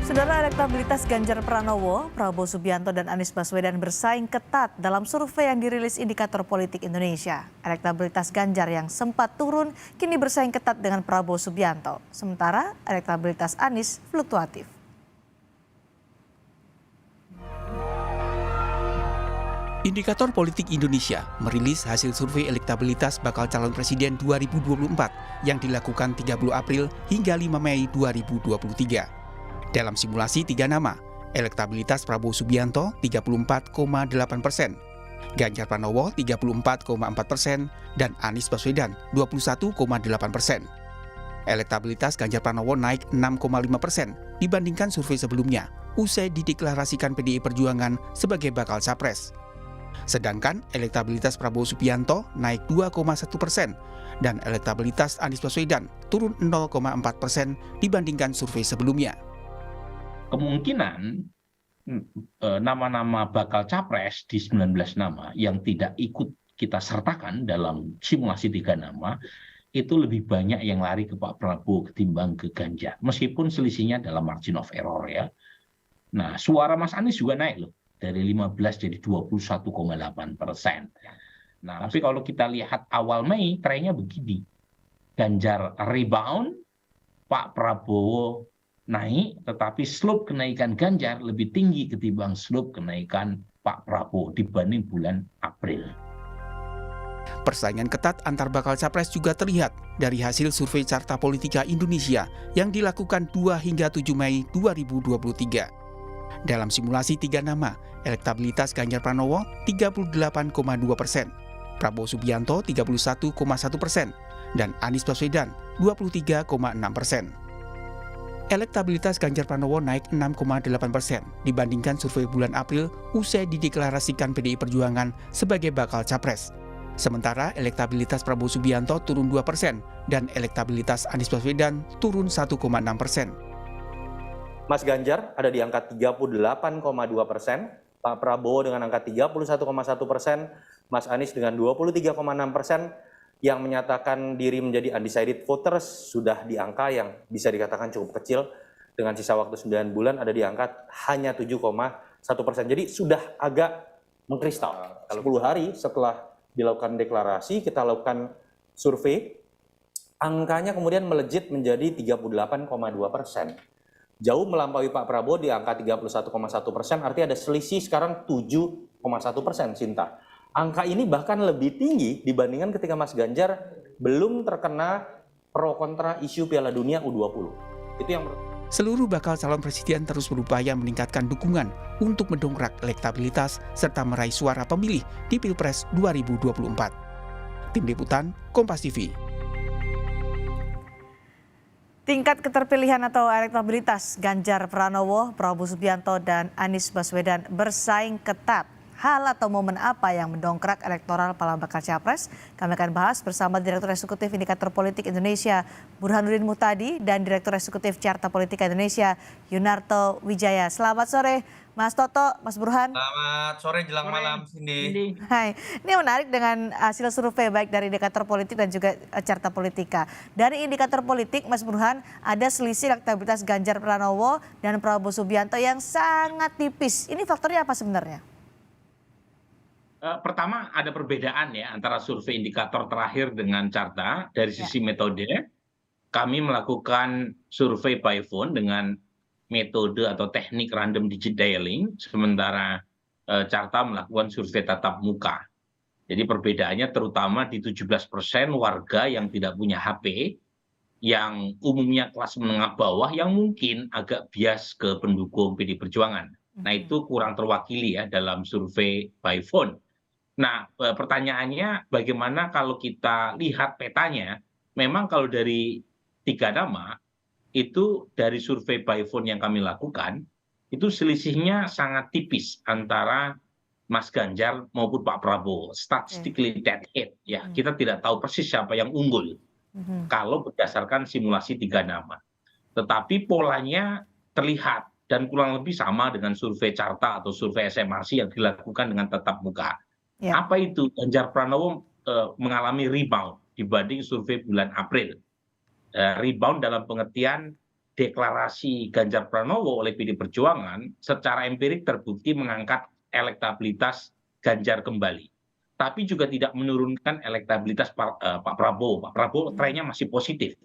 Saudara, elektabilitas Ganjar Pranowo, Prabowo Subianto, dan Anies Baswedan bersaing ketat dalam survei yang dirilis Indikator Politik Indonesia. Elektabilitas Ganjar yang sempat turun kini bersaing ketat dengan Prabowo Subianto. Sementara elektabilitas Anies fluktuatif. Indikator Politik Indonesia merilis hasil survei elektabilitas bakal calon presiden 2024 yang dilakukan 30 April hingga 5 Mei 2023. Dalam simulasi 3 nama, elektabilitas Prabowo Subianto 34,8%, Ganjar Pranowo 34,4%, dan Anies Baswedan 21,8%. Elektabilitas Ganjar Pranowo naik 6,5% dibandingkan survei sebelumnya, usai dideklarasikan PDI Perjuangan sebagai bakal capres. Sedangkan elektabilitas Prabowo Subianto naik 2,1% dan elektabilitas Anies Baswedan turun 0,4% dibandingkan survei sebelumnya. Kemungkinan nama-nama bakal capres di 19 nama yang tidak ikut kita sertakan dalam simulasi 3 nama itu lebih banyak yang lari ke Pak Prabowo ketimbang ke Ganjar, meskipun selisihnya dalam margin of error ya. Nah, suara Mas Anies juga naik loh, dari 15 jadi 21,8%. Nah, tapi kalau kita lihat awal Mei trennya begini, Ganjar rebound, Pak Prabowo naik, tetapi slope kenaikan Ganjar lebih tinggi ketimbang slope kenaikan Pak Prabowo dibanding bulan April. Persaingan ketat antar bakal capres juga terlihat dari hasil survei Carta Politika Indonesia yang dilakukan 2 hingga 7 Mei 2023. Dalam simulasi 3 nama, elektabilitas Ganjar Pranowo 38,2%, Prabowo Subianto 31,1%, dan Anies Baswedan 23,6%. Elektabilitas Ganjar Pranowo naik 6,8% dibandingkan survei bulan April usai dideklarasikan PDI Perjuangan sebagai bakal capres. Sementara elektabilitas Prabowo Subianto turun 2% dan elektabilitas Anies Baswedan turun 1,6%. Mas Ganjar ada di angka 38,2%, Pak Prabowo dengan angka 31,1%, Mas Anies dengan 23,6%, yang menyatakan diri menjadi undecided voters sudah di angka yang bisa dikatakan cukup kecil, dengan sisa waktu 9 bulan ada di angka hanya 7,1%. Jadi sudah agak mengkristal. 10 hari setelah dilakukan deklarasi, kita lakukan survei, angkanya kemudian melejit menjadi 38,2%. Jauh melampaui Pak Prabowo di angka 31,1%, artinya ada selisih sekarang 7,1%, Sinta. Angka ini bahkan lebih tinggi dibandingkan ketika Mas Ganjar belum terkena pro kontra isu Piala Dunia U20. Itu yang Seluruh bakal calon presiden terus berupaya meningkatkan dukungan untuk mendongkrak elektabilitas serta meraih suara pemilih di Pilpres 2024. Tim Liputan, Kompas TV. Tingkat keterpilihan atau elektabilitas Ganjar Pranowo, Prabowo Subianto, dan Anies Baswedan bersaing ketat. Hal atau momen apa yang mendongkrak elektoral para bakal capres? Kami akan bahas bersama Direktur Eksekutif Indikator Politik Indonesia, Burhanuddin Muhtadi, dan Direktur Eksekutif Carta Politika Indonesia, Yunarto Wijaya. Selamat sore, Mas Toto, Mas Burhan. Selamat sore jelang malam, Cindy. Hai, ini menarik dengan hasil survei baik dari Indikator Politik dan juga Carta Politika. Dari Indikator Politik, Mas Burhan, ada selisih elektabilitas Ganjar Pranowo dan Prabowo Subianto yang sangat tipis. Ini faktornya apa sebenarnya? Pertama ada perbedaan ya antara survei indikator terakhir dengan Carta. Dari sisi metode, kami melakukan survei by phone dengan metode atau teknik random digit dialing, sementara Carta melakukan survei tatap muka. Jadi perbedaannya terutama di 17% warga yang tidak punya HP, yang umumnya kelas menengah bawah, yang mungkin agak bias ke pendukung PD Perjuangan. Nah, itu kurang terwakili ya dalam survei by phone. Nah, pertanyaannya bagaimana kalau kita lihat petanya, memang kalau dari 3 nama, itu dari survei by phone yang kami lakukan, itu selisihnya sangat tipis antara Mas Ganjar maupun Pak Prabowo. Statistically dead head ya, kita tidak tahu persis siapa yang unggul kalau berdasarkan simulasi 3 nama. Tetapi polanya terlihat dan kurang lebih sama dengan survei Carta atau survei SMRC yang dilakukan dengan tatap muka. Apa itu? Ganjar Pranowo mengalami rebound dibanding survei bulan April. Rebound dalam pengertian deklarasi Ganjar Pranowo oleh PD Perjuangan secara empirik terbukti mengangkat elektabilitas Ganjar kembali. Tapi juga tidak menurunkan elektabilitas Pak Prabowo. Pak Prabowo trennya masih positif.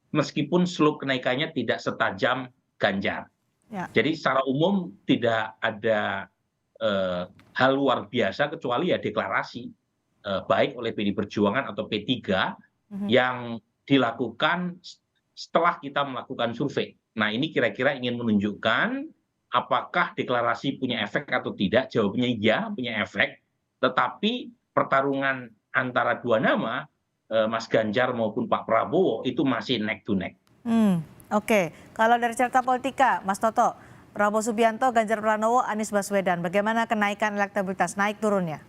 Meskipun slope kenaikannya tidak setajam Ganjar. Ya. Jadi secara umum tidak ada hal luar biasa kecuali ya deklarasi baik oleh PD Perjuangan atau P3 yang dilakukan setelah kita melakukan survei. Nah, ini kira-kira ingin menunjukkan apakah deklarasi punya efek atau tidak. Jawabannya iya, punya efek. Tetapi pertarungan antara dua nama, Mas Ganjar maupun Pak Prabowo, itu masih neck to neck. Oke, kalau dari carta politika, Mas Toto, Prabowo Subianto, Ganjar Pranowo, Anies Baswedan, bagaimana kenaikan elektabilitas, naik turunnya?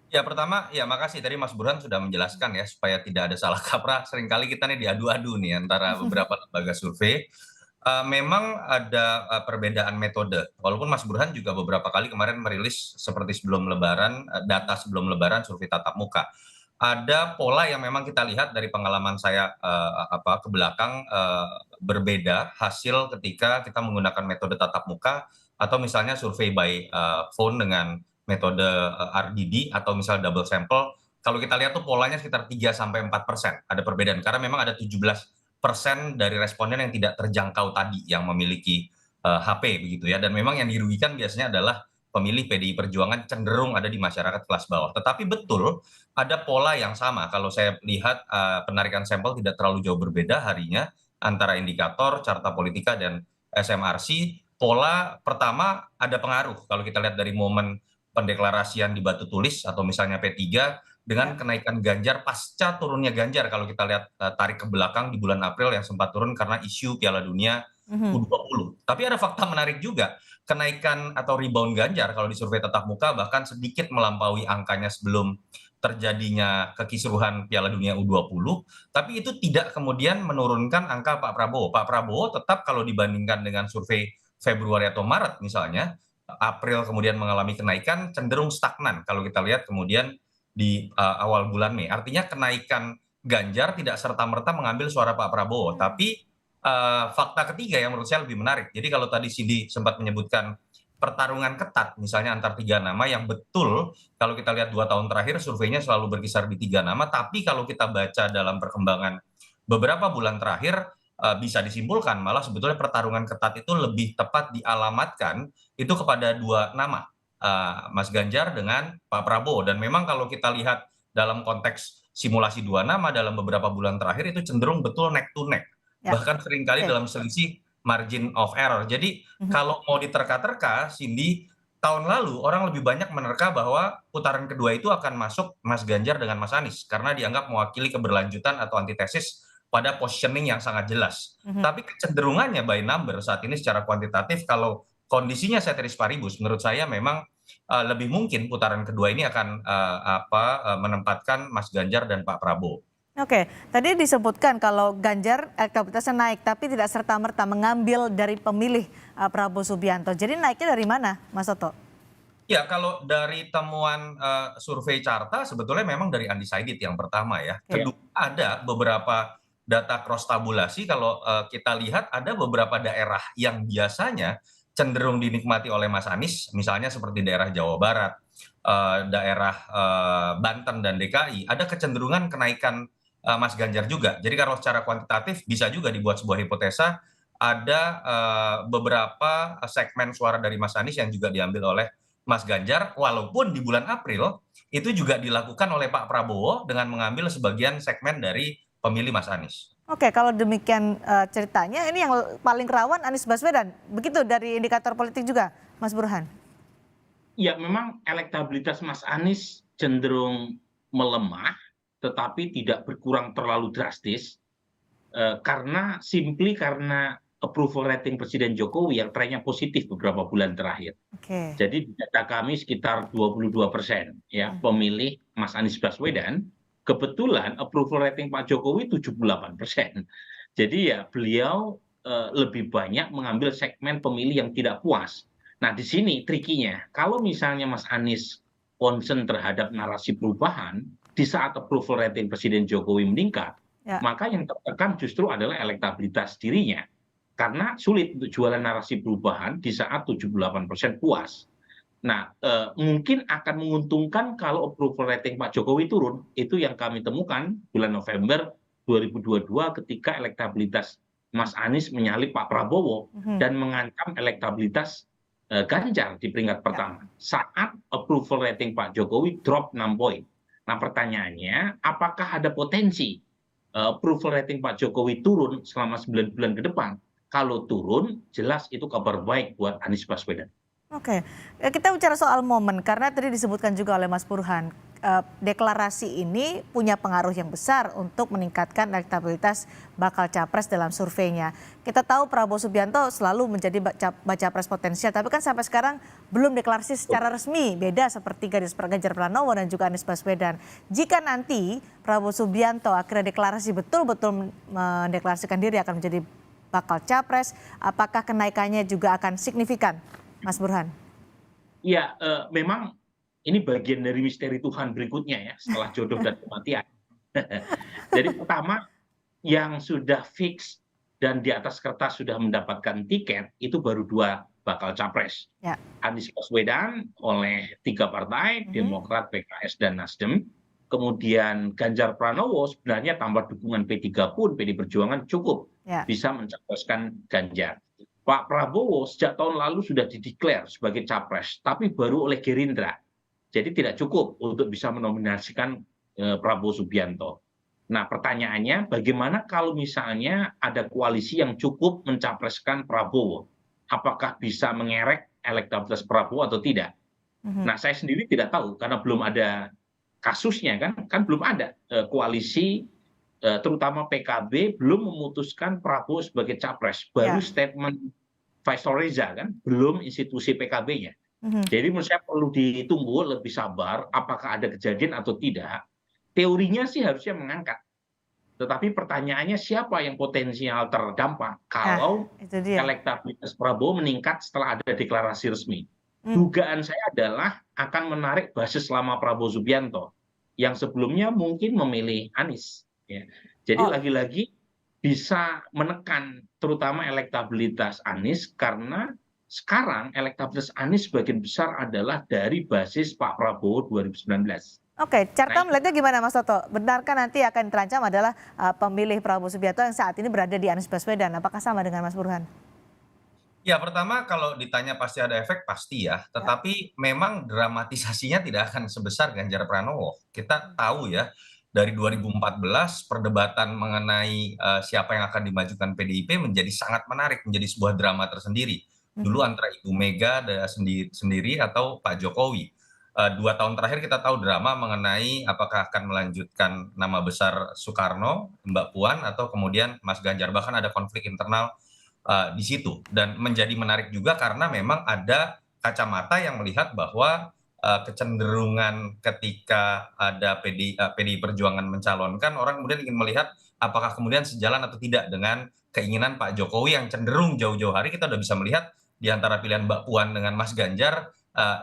Ya pertama, ya makasih tadi Mas Burhan sudah menjelaskan ya supaya tidak ada salah kaprah. Seringkali kita nih diadu-adu nih antara beberapa lembaga survei. Memang ada perbedaan metode. Walaupun Mas Burhan juga beberapa kali kemarin merilis seperti sebelum Lebaran, data sebelum Lebaran survei tatap muka. Ada pola yang memang kita lihat dari pengalaman saya ke belakang berbeda hasil ketika kita menggunakan metode tatap muka atau misalnya survei by phone dengan metode RDD atau misalnya double sampel. Kalau kita lihat tuh polanya sekitar 3-4% ada perbedaan karena memang ada 17% dari responden yang tidak terjangkau tadi yang memiliki HP begitu ya, dan memang yang dirugikan biasanya adalah pemilih PDI Perjuangan cenderung ada di masyarakat kelas bawah. Tetapi betul ada pola yang sama kalau saya lihat penarikan sampel tidak terlalu jauh berbeda harinya antara indikator, carta politika dan SMRC. Pola pertama ada pengaruh kalau kita lihat dari momen pendeklarasian di batu tulis atau misalnya P3 dengan kenaikan Ganjar pasca turunnya Ganjar kalau kita lihat tarik ke belakang di bulan April yang sempat turun karena isu Piala Dunia U20. Tapi ada fakta menarik juga, kenaikan atau rebound Ganjar kalau di survei tatap muka bahkan sedikit melampaui angkanya sebelum terjadinya kekisruhan Piala Dunia U20, tapi itu tidak kemudian menurunkan angka Pak Prabowo. Pak Prabowo tetap kalau dibandingkan dengan survei Februari atau Maret misalnya, April kemudian mengalami kenaikan cenderung stagnan kalau kita lihat kemudian di awal bulan Mei. Artinya kenaikan Ganjar tidak serta-merta mengambil suara Pak Prabowo, tapi fakta ketiga yang menurut saya lebih menarik. Jadi kalau tadi Cindy sempat menyebutkan pertarungan ketat misalnya antar tiga nama yang betul kalau kita lihat 2 tahun terakhir surveinya selalu berkisar di 3 nama, tapi kalau kita baca dalam perkembangan beberapa bulan terakhir bisa disimpulkan malah sebetulnya pertarungan ketat itu lebih tepat dialamatkan itu kepada 2 nama, Mas Ganjar dengan Pak Prabowo. Dan memang kalau kita lihat dalam konteks simulasi 2 nama dalam beberapa bulan terakhir itu cenderung betul neck to neck. Bahkan seringkali dalam selisih margin of error. Jadi kalau mau diterka-terka, Cindy, tahun lalu orang lebih banyak menerka bahwa putaran kedua itu akan masuk Mas Ganjar dengan Mas Anies karena dianggap mewakili keberlanjutan atau antitesis pada positioning yang sangat jelas. Tapi kecenderungannya by number saat ini secara kuantitatif kalau kondisinya ceteris paribus menurut saya memang lebih mungkin putaran kedua ini akan menempatkan Mas Ganjar dan Pak Prabowo. Oke, tadi disebutkan kalau Ganjar elektabilitasnya naik tapi tidak serta-merta mengambil dari pemilih Prabowo Subianto. Jadi naiknya dari mana, Mas Toto? Ya, kalau dari temuan survei carta sebetulnya memang dari undecided yang pertama ya. Kedua ada beberapa data cross tabulasi kalau kita lihat ada beberapa daerah yang biasanya cenderung dinikmati oleh Mas Anies, misalnya seperti daerah Jawa Barat, daerah Banten dan DKI, ada kecenderungan kenaikan Mas Ganjar juga. Jadi kalau secara kuantitatif bisa juga dibuat sebuah hipotesa ada beberapa segmen suara dari Mas Anies yang juga diambil oleh Mas Ganjar, walaupun di bulan April itu juga dilakukan oleh Pak Prabowo dengan mengambil sebagian segmen dari pemilih Mas Anies. Oke, kalau demikian ceritanya ini yang paling rawan Anies Baswedan. Begitu dari indikator politik juga, Mas Burhan? Ya, memang elektabilitas Mas Anies cenderung melemah, tetapi tidak berkurang terlalu drastis karena approval rating Presiden Jokowi yang trennya positif beberapa bulan terakhir. Jadi data kami sekitar 22% ya pemilih Mas Anies Baswedan. Kebetulan approval rating Pak Jokowi 78%. Jadi ya beliau lebih banyak mengambil segmen pemilih yang tidak puas. Nah di sini trikinya, kalau misalnya Mas Anies concern terhadap narasi perubahan, di saat approval rating Presiden Jokowi meningkat, maka yang tertekan justru adalah elektabilitas dirinya. Karena sulit untuk jualan narasi perubahan di saat 78% puas. Nah, mungkin akan menguntungkan kalau approval rating Pak Jokowi turun. Itu yang kami temukan bulan November 2022 ketika elektabilitas Mas Anies menyalip Pak Prabowo dan mengancam elektabilitas Ganjar di peringkat pertama. Saat approval rating Pak Jokowi drop 6 poin. Nah, pertanyaannya, apakah ada potensi approval rating Pak Jokowi turun selama 9 bulan ke depan? Kalau turun, jelas itu kabar baik buat Anies Baswedan. Oke, kita bicara soal momen karena tadi disebutkan juga oleh Mas Burhan, deklarasi ini punya pengaruh yang besar untuk meningkatkan elektabilitas bakal capres dalam surveinya. Kita tahu Prabowo Subianto selalu menjadi baca pres potensial, tapi kan sampai sekarang belum deklarasi secara resmi, beda seperti Ganjar Pranowo dan juga Anies Baswedan. Jika nanti Prabowo Subianto akhirnya deklarasi betul-betul mendeklarasikan diri akan menjadi bakal capres, apakah kenaikannya juga akan signifikan? Mas Burhan. Ya, memang ini bagian dari misteri Tuhan berikutnya ya, setelah jodoh dan kematian. Jadi pertama, yang sudah fix dan di atas kertas sudah mendapatkan tiket, itu baru 2 bakal capres. Ya. Anies Baswedan oleh 3 partai, Demokrat, PKS, dan Nasdem. Kemudian Ganjar Pranowo sebenarnya tambah dukungan P3 pun, PD Perjuangan cukup bisa mencapreskan Ganjar. Pak Prabowo sejak tahun lalu sudah dideklar sebagai capres, tapi baru oleh Gerindra. Jadi tidak cukup untuk bisa menominasikan Prabowo Subianto. Nah, pertanyaannya bagaimana kalau misalnya ada koalisi yang cukup mencapreskan Prabowo? Apakah bisa mengerek elektabilitas Prabowo atau tidak? Nah, saya sendiri tidak tahu karena belum ada kasusnya kan belum ada koalisi terutama PKB belum memutuskan Prabowo sebagai capres. Baru statement Faisal Reza kan, belum institusi PKB-nya. Jadi menurut saya perlu ditunggu lebih sabar apakah ada kejadian atau tidak. Teorinya sih harusnya mengangkat. Tetapi pertanyaannya siapa yang potensial terdampak kalau elektabilitas Prabowo meningkat setelah ada deklarasi resmi. Dugaan saya adalah akan menarik basis lama Prabowo Subianto yang sebelumnya mungkin memilih Anies. Ya. Jadi lagi-lagi bisa menekan terutama elektabilitas Anies karena sekarang elektabilitas Anies sebagian besar adalah dari basis Pak Prabowo 2019. Oke, Carta melihatnya gimana Mas Toto? Benarkah nanti akan terancam adalah pemilih Prabowo Subianto yang saat ini berada di Anies Baswedan? Apakah sama dengan Mas Burhan? Ya, pertama kalau ditanya pasti ada efek, pasti ya. Tetapi memang dramatisasinya tidak akan sebesar Ganjar Pranowo. Kita tahu ya, dari 2014 perdebatan mengenai siapa yang akan dimajukan PDIP menjadi sangat menarik, menjadi sebuah drama tersendiri. Dulu antara Ibu Mega sendiri atau Pak Jokowi. 2 tahun terakhir kita tahu drama mengenai apakah akan melanjutkan nama besar Soekarno, Mbak Puan, atau kemudian Mas Ganjar. Bahkan ada konflik internal di situ. Dan menjadi menarik juga karena memang ada kacamata yang melihat bahwa kecenderungan ketika ada PDI Perjuangan mencalonkan, orang kemudian ingin melihat apakah kemudian sejalan atau tidak dengan keinginan Pak Jokowi yang cenderung jauh-jauh hari kita sudah bisa melihat di antara pilihan Mbak Puan dengan Mas Ganjar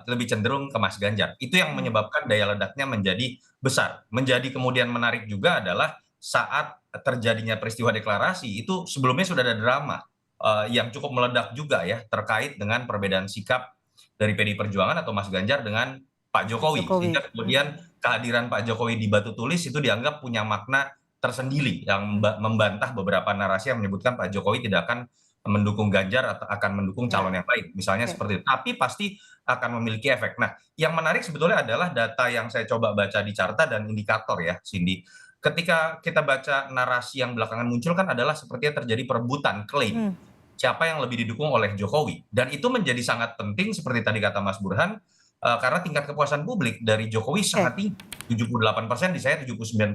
lebih cenderung ke Mas Ganjar. Itu yang menyebabkan daya ledaknya menjadi besar. Menjadi kemudian menarik juga adalah saat terjadinya peristiwa deklarasi itu sebelumnya sudah ada drama yang cukup meledak juga ya terkait dengan perbedaan sikap dari PDI Perjuangan atau Mas Ganjar dengan Pak Jokowi. Sehingga kemudian kehadiran Pak Jokowi di batu tulis itu dianggap punya makna tersendiri yang membantah beberapa narasi yang menyebutkan Pak Jokowi tidak akan mendukung Ganjar atau akan mendukung calon yang lain. Misalnya seperti itu. Tapi pasti akan memiliki efek. Nah, yang menarik sebetulnya adalah data yang saya coba baca di Carta dan indikator ya, Cindy. Ketika kita baca narasi yang belakangan muncul kan adalah sepertinya terjadi perebutan klaim. Siapa yang lebih didukung oleh Jokowi. Dan itu menjadi sangat penting seperti tadi kata Mas Burhan, karena tingkat kepuasan publik dari Jokowi sangat tinggi. 78%, di saya 79%,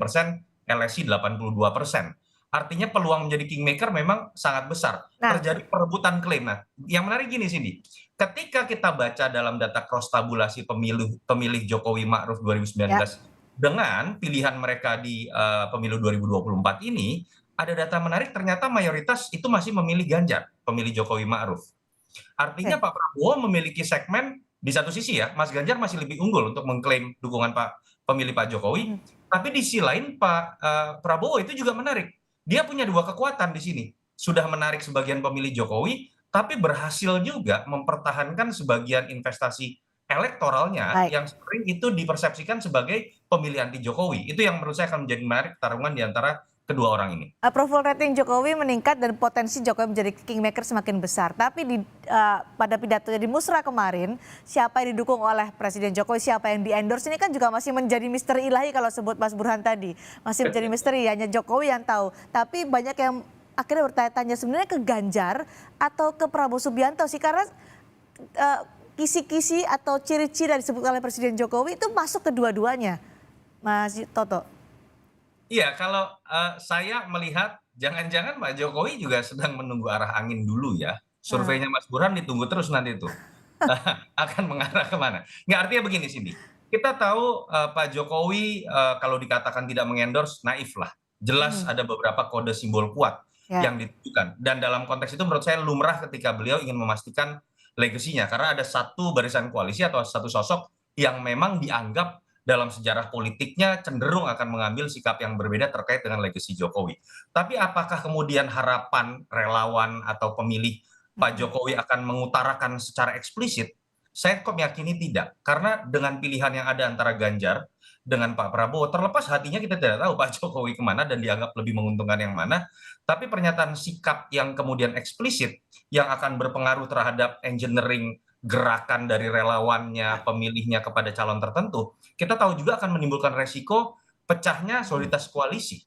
LSI 82%. Artinya peluang menjadi kingmaker memang sangat besar. Terjadi perebutan klaim. Nah, yang menarik gini Cindy, ketika kita baca dalam data cross tabulasi pemilih Jokowi Ma'ruf 2019 dengan pilihan mereka di pemilu 2024 ini, ada data menarik ternyata mayoritas itu masih memilih Ganjar, pemilih Jokowi Ma'ruf. Artinya Pak Prabowo memiliki segmen di satu sisi ya, Mas Ganjar masih lebih unggul untuk mengklaim dukungan pemilih Pak Jokowi, tapi di sisi lain Pak Prabowo itu juga menarik. Dia punya 2 kekuatan di sini. sudah menarik sebagian pemilih Jokowi, tapi berhasil juga mempertahankan sebagian investasi elektoralnya Baik. yang sering itu dipersepsikan sebagai pemilih anti Jokowi. Itu yang menurut saya akan menjadi menarik pertarungan di antara kedua orang ini. Approval rating Jokowi meningkat dan potensi Jokowi menjadi kingmaker semakin besar. Tapi pada pidatonya di Musra kemarin, siapa yang didukung oleh Presiden Jokowi, siapa yang di-endorse ini kan juga masih menjadi misteri ilahi kalau sebut Mas Burhan tadi. Masih menjadi misteri, hanya Jokowi yang tahu. Tapi banyak yang akhirnya bertanya-tanya sebenarnya ke Ganjar atau ke Prabowo Subianto sih. Karena kisi-kisi atau ciri-ciri yang disebut oleh Presiden Jokowi itu masuk kedua-duanya, Mas Toto. Iya, kalau saya melihat jangan-jangan Pak Jokowi juga sedang menunggu arah angin dulu ya. Surveinya Mas Burhan ditunggu terus nanti tuh. Akan mengarah kemana. Nggak, artinya begini sini. Kita tahu Pak Jokowi kalau dikatakan tidak mengendorse, naif lah. Jelas ada beberapa kode simbol kuat yang ditujukan. Dan dalam konteks itu menurut saya lumrah ketika beliau ingin memastikan legasinya. Karena ada satu barisan koalisi atau satu sosok yang memang dianggap dalam sejarah politiknya cenderung akan mengambil sikap yang berbeda terkait dengan legasi Jokowi. Tapi apakah kemudian harapan relawan atau pemilih Pak Jokowi akan mengutarakan secara eksplisit? Saya kok meyakini tidak. Karena dengan pilihan yang ada antara Ganjar dengan Pak Prabowo, terlepas hatinya kita tidak tahu Pak Jokowi kemana dan dianggap lebih menguntungkan yang mana. Tapi pernyataan sikap yang kemudian eksplisit yang akan berpengaruh terhadap engineering gerakan dari relawannya, pemilihnya kepada calon tertentu, kita tahu juga akan menimbulkan resiko pecahnya soliditas koalisi.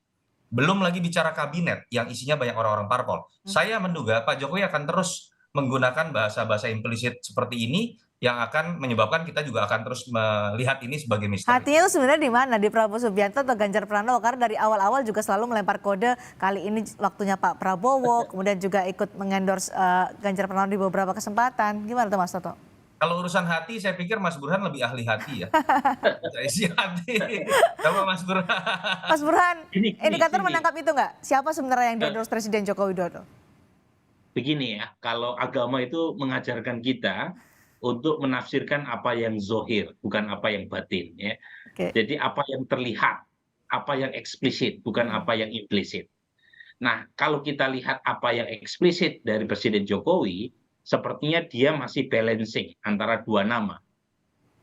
Belum lagi bicara kabinet yang isinya banyak orang-orang parpol. Saya menduga Pak Jokowi akan terus menggunakan bahasa-bahasa implisit seperti ini yang akan menyebabkan kita juga akan terus melihat ini sebagai misteri. Hatinya itu sebenarnya di mana? Di Prabowo Subianto atau Ganjar Pranowo? Karena dari awal-awal juga selalu melempar kode, kali ini waktunya Pak Prabowo, kemudian juga ikut mengendorse Ganjar Pranowo di beberapa kesempatan. Gimana tuh Mas Toto? Kalau urusan hati, saya pikir Mas Burhan lebih ahli hati ya. Isi hati. Coba Mas Burhan. Mas Burhan, Ini, indikator sini. menangkap itu nggak? Siapa sebenarnya yang di-endorse Presiden Joko Widodo? Begini ya, kalau agama itu mengajarkan kita untuk menafsirkan apa yang zohir, bukan apa yang batin. Ya. Oke. Jadi apa yang terlihat, apa yang eksplisit, bukan apa yang implisit. Nah, kalau kita lihat apa yang eksplisit dari Presiden Jokowi, sepertinya dia masih balancing antara dua nama,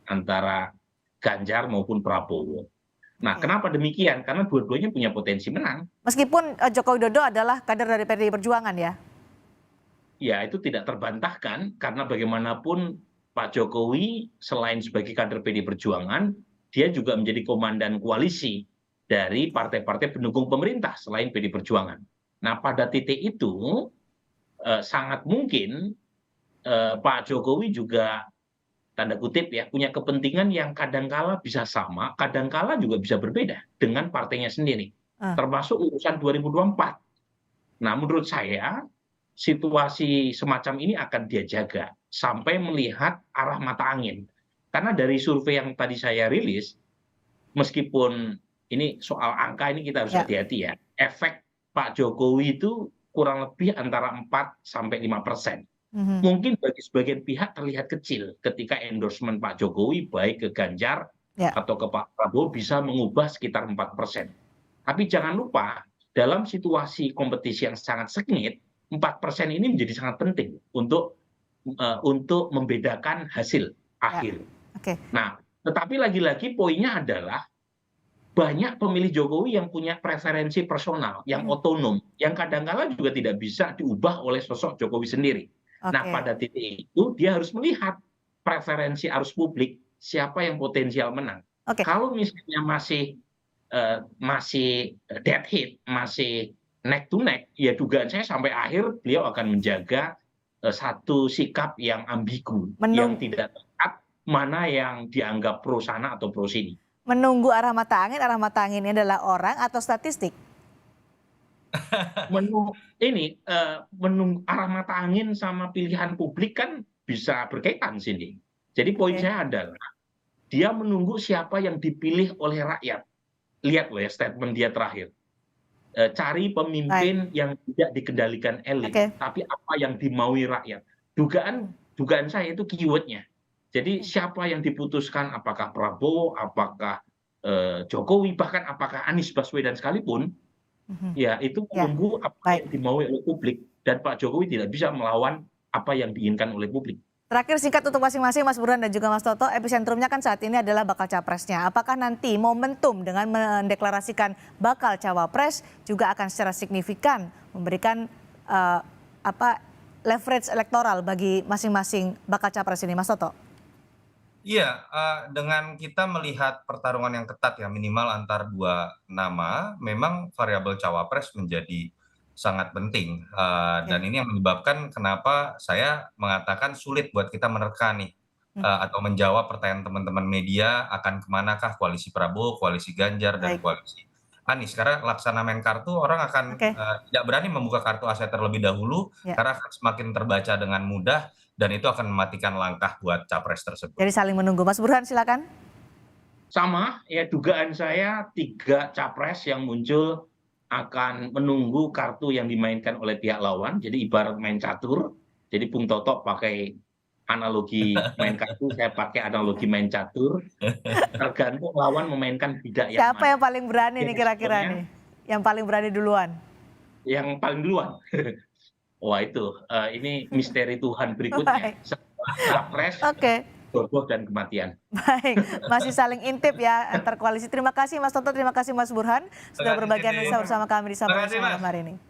antara Ganjar maupun Prabowo. Nah, kenapa demikian? Karena dua-duanya punya potensi menang. Meskipun Joko Widodo adalah kader dari PDI Perjuangan ya? Ya, itu tidak terbantahkan karena bagaimanapun Pak Jokowi selain sebagai kader PD Perjuangan, dia juga menjadi komandan koalisi dari partai-partai pendukung pemerintah selain PD Perjuangan. Nah, pada titik itu sangat mungkin Pak Jokowi juga tanda kutip ya punya kepentingan yang kadangkala bisa sama, kadangkala juga bisa berbeda dengan partainya sendiri, termasuk urusan 2024. Nah, menurut saya situasi semacam ini akan dia jaga sampai melihat arah mata angin. Karena dari survei yang tadi saya rilis, meskipun ini soal angka ini kita harus hati-hati ya, efek Pak Jokowi itu kurang lebih antara 4-5%. Mungkin bagi sebagian pihak terlihat kecil ketika endorsement Pak Jokowi baik ke Ganjar atau ke Pak Prabowo bisa mengubah sekitar 4%. Tapi jangan lupa dalam situasi kompetisi yang sangat sengit, 4% ini menjadi sangat penting untuk membedakan hasil akhir. Nah, tetapi lagi-lagi poinnya adalah banyak pemilih Jokowi yang punya preferensi personal, yang otonom, yang kadang-kala juga tidak bisa diubah oleh sosok Jokowi sendiri. Nah, pada titik itu dia harus melihat preferensi arus publik, siapa yang potensial menang. Kalau misalnya masih dead heat, masih neck to neck, ya dugaan saya sampai akhir beliau akan menjaga satu sikap yang ambigu, yang tidak tepat, mana yang dianggap pro sana atau pro sini. Menunggu arah mata angin ini adalah orang atau statistik? Menunggu arah mata angin sama pilihan publik kan bisa berkaitan sini. Jadi poin saya adalah dia menunggu siapa yang dipilih oleh rakyat. Lihat loh ya statement dia terakhir. Cari pemimpin yang tidak dikendalikan elit, tapi apa yang dimaui rakyat. Dugaan saya itu keywordnya. Jadi siapa yang diputuskan, apakah Prabowo, apakah Jokowi, bahkan apakah Anies Baswedan sekalipun, Ya, itu Ya, menunggu apa baik. yang dimaui oleh publik dan Pak Jokowi tidak bisa melawan apa yang diinginkan oleh publik. Terakhir singkat untuk masing-masing Mas Burhan dan juga Mas Toto, episentrumnya kan saat ini adalah bakal capresnya. Apakah nanti momentum dengan mendeklarasikan bakal cawapres juga akan secara signifikan memberikan leverage elektoral bagi masing-masing bakal capres ini, Mas Toto? Iya, dengan kita melihat pertarungan yang ketat ya minimal antar 2 nama, memang variabel cawapres menjadi sangat penting, dan Oke. ini yang menyebabkan kenapa saya mengatakan sulit buat kita menerka nih, atau menjawab pertanyaan teman-teman media akan kemanakah koalisi Prabowo, koalisi Ganjar, dan Baik, koalisi Anies. Karena laksana main kartu orang akan, oke. tidak berani membuka kartu as terlebih dahulu, Ya. karena akan semakin terbaca dengan mudah dan itu akan mematikan langkah buat capres tersebut. Jadi saling menunggu. Mas Burhan silakan. Sama, ya dugaan saya 3 capres yang muncul akan menunggu kartu yang dimainkan oleh pihak lawan. Jadi ibarat main catur. Jadi Bung Toto pakai analogi main kartu, saya pakai analogi main catur. Tergantung lawan memainkan bidak yang Siapa mana. yang paling berani Ya, nih kira-kira responnya nih? Yang paling berani duluan? yang paling duluan. Wah itu, ini misteri Tuhan berikutnya. Baik. Setelah capres, Oke. boboh dan kematian. Baik, masih saling intip ya antar koalisi. Terima kasih Mas Toto, terima kasih Mas Burhan sudah Terima kasih, berbagi Siti. analisa bersama kami di Sapa Terima kasih, malam Mas. hari ini.